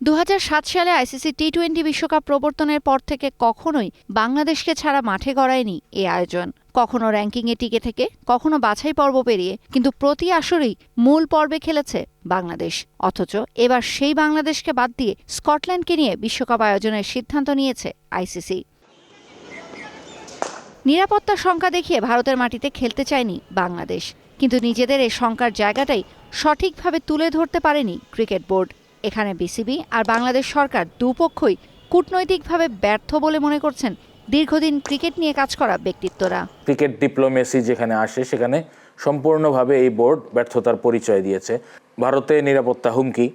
2007 সালে আইসিসি টি-20 বিশ্বকাপ প্রবর্তনের পর থেকে কখনোই বাংলাদেশকে ছাড়া মাঠে গড়ায়নি এই আয়োজন। কখনো র্যাঙ্কিংয়ে টিকে থেকে, কখনো বাছাই পর্ব পেরিয়ে, কিন্তু প্রতি আসরেই মূল পর্বে খেলেছে বাংলাদেশ। অথচ এবার সেই বাংলাদেশকে বাদ দিয়ে স্কটল্যান্ডকে নিয়ে বিশ্বকাপ আয়োজনের সিদ্ধান্ত নিয়েছে আইসিসি। নিরাপত্তার শঙ্কা দেখিয়ে ভারতের মাটিতে খেলতে চায়নি বাংলাদেশ, কিন্তু নিজেদের এই শঙ্কার জায়গাটাই সঠিকভাবে তুলে ধরতে পারেনি ক্রিকেট বোর্ড। এখানে বিসিবি আর বাংলাদেশ সরকার দুপক্ষই কূটনৈতিকভাবে ব্যর্থ বলে মনে করছেন দীর্ঘদিন ক্রিকেট নিয়ে কাজ করা ব্যক্তিত্বরা। ক্রিকেট ডিপ্লোমেসি যেখানে আসে সেখানে সম্পূর্ণভাবে এই বোর্ড ব্যর্থতার পরিচয় দিয়েছে। ভারতে নিরাপত্তা হুমকি,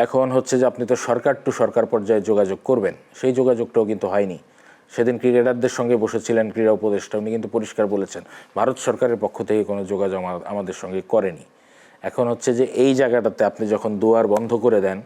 এখন হচ্ছে যে আপনি তো সরকার টু সরকার পর্যায়ে যোগাযোগ করবেন, সেই যোগাযোগটাও কিন্তু হয়নি। সেদিন ক্রিকেটারদের সঙ্গে বসেছিলেন ক্রীড়া উপদেষ্টা, উনি কিন্তু পরিষ্কার বলেছেন ভারত সরকারের পক্ষ থেকে কোনো যোগাযোগ আমাদের সঙ্গে করেনি। এখন হচ্ছে যে এই জায়গাটাতে আপনি যখন দুয়ার বন্ধ করে দেন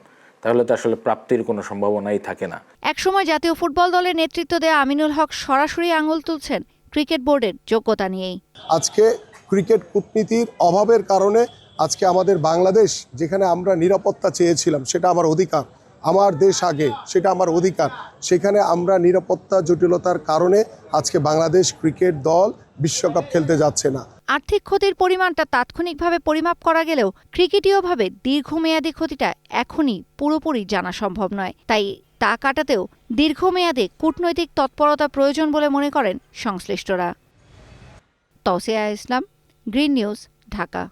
তাহলে তো আসলে প্রাপ্তির কোনো সম্ভাবনাই থাকে না। একসময় জাতীয় ফুটবল দলের নেতৃত্ব দেয়া আমিনুল হক সরাসরি আঙুল তুলছেন ক্রিকেট বোর্ডের যোগ্যতা নিয়েই। আজকে ক্রিকেট কূটনীতির অভাবের কারণে আজকে আমাদের বাংলাদেশ, যেখানে আমরা নিরাপত্তা চেয়েছিলাম, সেটা আমার অধিকার, আমার দেশ আগে, সেটা আমার অধিকার, সেখানে আমরা নিরাপত্তা জটিলতার কারণে আজকে বাংলাদেশ ক্রিকেট দল বিশ্বকাপ খেলতে যাচ্ছে না। আর্থিক ক্ষতির পরিমাণটা তাৎক্ষণিকভাবে পরিমাপ করা গেলেও ক্রিকেটীয়ভাবে দীর্ঘমেয়াদী ক্ষতিটা এখনই পুরোপুরি জানা সম্ভব নয়। তাই তা কাটাতেও দীর্ঘমেয়াদে কূটনৈতিক তৎপরতা প্রয়োজন বলে মনে করেন সংশ্লিষ্টরা। তৌসিয়া ইসলাম, গ্রিন নিউজ, ঢাকা।